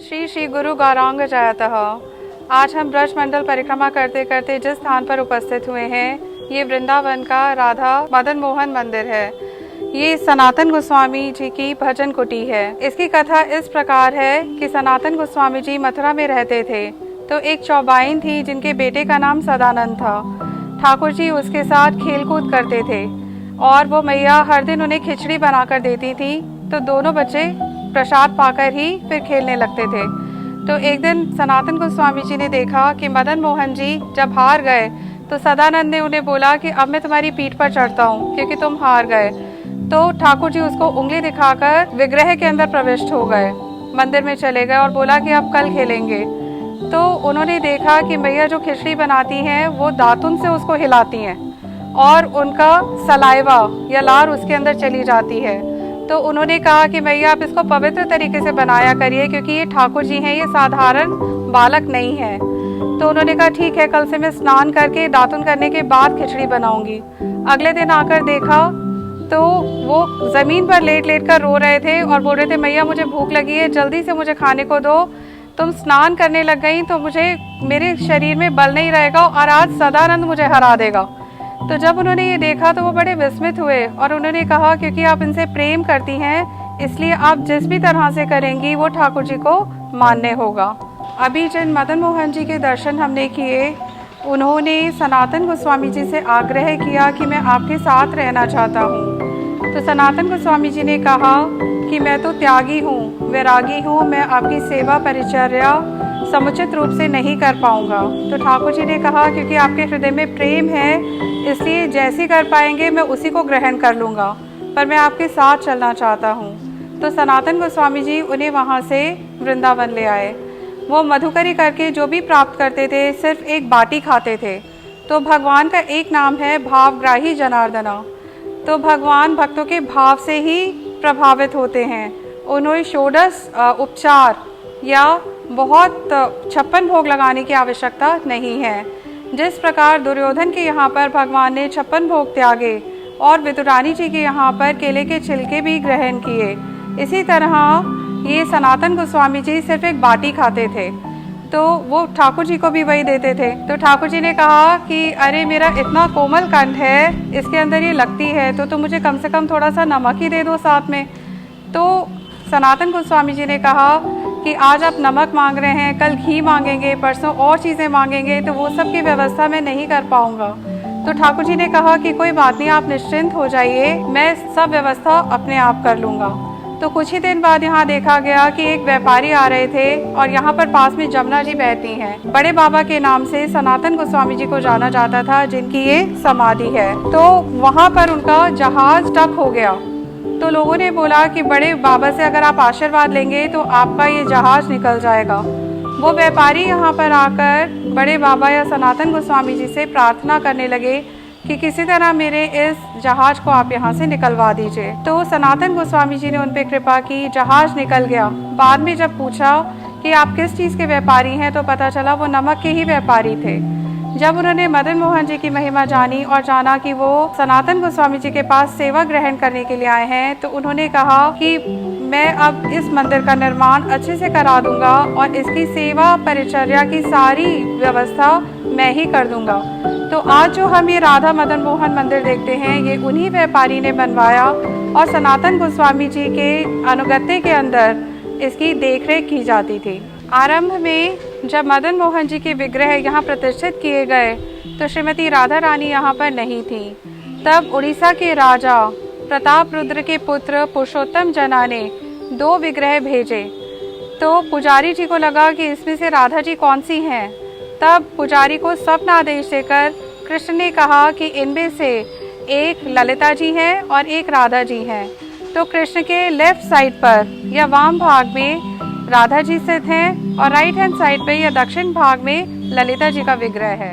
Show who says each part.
Speaker 1: श्री श्री गुरु गौरांग जयतः। आज हम ब्रज मंडल परिक्रमा करते करते जिस स्थान पर उपस्थित हुए हैं, ये वृंदावन का राधा मदन मोहन मंदिर है। ये सनातन गोस्वामी जी की भजन कुटी है। इसकी कथा इस प्रकार है कि सनातन गोस्वामी जी मथुरा में रहते थे, तो एक चौबाइन थी जिनके बेटे का नाम सदानंद था। ठाकुर जी उसके साथ खेलकूद करते थे और वो मैया हर दिन उन्हें खिचड़ी बनाकर देती थी, तो दोनों बच्चे प्रसाद पाकर ही फिर खेलने लगते थे। तो एक दिन सनातन गोस्वामी जी ने देखा कि मदन मोहन जी जब हार गए तो सदानंद ने उन्हें बोला कि अब मैं तुम्हारी पीठ पर चढ़ता हूँ क्योंकि तुम हार गए। तो ठाकुर जी उसको उंगली दिखाकर विग्रह के अंदर प्रविष्ट हो गए, मंदिर में चले गए और बोला कि अब कल खेलेंगे। तो उन्होंने देखा कि मैया जो खिचड़ी बनाती हैं वो दातुन से उसको हिलाती हैं और उनका सलाइवा या लार उसके अंदर चली जाती है। तो उन्होंने कहा कि मैया आप इसको पवित्र तरीके से बनाया करिए क्योंकि ये ठाकुर जी हैं, ये साधारण बालक नहीं है। तो उन्होंने कहा ठीक है, कल से मैं स्नान करके दातुन करने के बाद खिचड़ी बनाऊंगी। अगले दिन आकर देखा तो वो जमीन पर लेट लेट कर रो रहे थे और बोल रहे थे मैया मुझे भूख लगी है, जल्दी से मुझे खाने को दो। तुम स्नान करने लग गई तो मुझे मेरे शरीर में बल नहीं रहेगा और आज सदानंद मुझे हरा देगा। तो जब उन्होंने ये देखा तो वो बड़े विस्मित हुए और उन्होंने कहा क्योंकि आप इनसे प्रेम करती हैं इसलिए आप जिस भी तरह से करेंगी वो ठाकुर जी को मान्य होगा। अभी जिन मदन मोहन जी के दर्शन हमने किए, उन्होंने सनातन गोस्वामी जी से आग्रह किया कि मैं आपके साथ रहना चाहता हूँ। तो सनातन गोस्वामी जी ने कहा कि मैं तो त्यागी हूँ, वैरागी हूँ, मैं आपकी सेवा परिचर्या समुचित रूप से नहीं कर पाऊंगा। तो ठाकुर जी ने कहा क्योंकि आपके हृदय में प्रेम है इसलिए जैसी कर पाएंगे मैं उसी को ग्रहण कर लूँगा, पर मैं आपके साथ चलना चाहता हूँ। तो सनातन गोस्वामी जी उन्हें वहाँ से वृंदावन ले आए। वो मधुकरी करके जो भी प्राप्त करते थे सिर्फ एक बाटी खाते थे। तो भगवान का एक नाम है भावग्राही जनार्दना। तो भगवान भक्तों के भाव से ही प्रभावित होते हैं। उन्हें षोडश उपचार या बहुत 56 भोग लगाने की आवश्यकता नहीं है। जिस प्रकार दुर्योधन के यहाँ पर भगवान ने 56 भोग त्यागे और विदुरानी जी के यहाँ पर केले के छिलके भी ग्रहण किए, इसी तरह ये सनातन गोस्वामी जी सिर्फ एक बाटी खाते थे, तो वो ठाकुर जी को भी वही देते थे। तो ठाकुर जी ने कहा कि अरे मेरा इतना कोमल कंठ है, इसके अंदर ये लगती है, तो तुम मुझे कम से कम थोड़ा सा नमक ही दे दो साथ में। तो सनातन गोस्वामी जी ने कहा कि आज आप नमक मांग रहे हैं, कल घी मांगेंगे, परसों और चीज़ें मांगेंगे, तो वो सब की व्यवस्था मैं नहीं कर पाऊंगा। तो ठाकुर जी ने कहा कि कोई बात नहीं, आप निश्चिंत हो जाइए, मैं सब व्यवस्था अपने आप कर लूँगा। तो कुछ ही दिन बाद यहाँ देखा गया कि एक व्यापारी आ रहे थे और यहाँ पर पास में जमुना जी बहती हैं। बड़े बाबा के नाम से सनातन गोस्वामी जी को जाना जाता था, जिनकी ये समाधि है। तो वहाँ पर उनका जहाज टक हो गया। तो लोगों ने बोला कि बड़े बाबा से अगर आप आशीर्वाद लेंगे तो आपका ये जहाज निकल जाएगा। वो व्यापारी यहाँ पर आकर बड़े बाबा या सनातन गोस्वामी जी से प्रार्थना करने लगे कि किसी तरह मेरे इस जहाज को आप यहाँ से निकलवा दीजिए। तो सनातन गोस्वामी जी ने उन पर कृपा की, जहाज निकल गया। बाद में जब पूछा कि आप किस चीज़ के व्यापारी हैं तो पता चला वो नमक के ही व्यापारी थे। जब उन्होंने मदन मोहन जी की महिमा जानी और जाना कि वो सनातन गोस्वामी जी के पास सेवा ग्रहण करने के लिए आए हैं, तो उन्होंने कहा कि मैं अब इस मंदिर का निर्माण अच्छे से करा दूंगा और इसकी सेवा परिचर्या की सारी व्यवस्था मैं ही कर दूंगा। तो आज जो हम ये राधा मदन मोहन मंदिर देखते हैं, ये उन्हीं व्यापारी ने बनवाया और सनातन गोस्वामी जी के अनुगत्य के अंदर इसकी देखरेख की जाती थी। आरंभ में जब मदन मोहन जी के विग्रह यहाँ प्रतिष्ठित किए गए तो श्रीमती राधा रानी यहाँ पर नहीं थी। तब उड़ीसा के राजा प्रताप रुद्र के पुत्र पुरुषोत्तम जना ने 2 विग्रह भेजे। तो पुजारी जी को लगा कि इसमें से राधा जी कौन सी हैं। तब पुजारी को स्वप्न आदेश देकर कृष्ण ने कहा कि इनमें से एक ललिता जी हैं और एक राधा जी हैं। तो कृष्ण के लेफ्ट साइड पर या वाम भाग में राधा जी स्थित हैं और राइट हैंड साइड पे या दक्षिण भाग में ललिता जी का विग्रह है।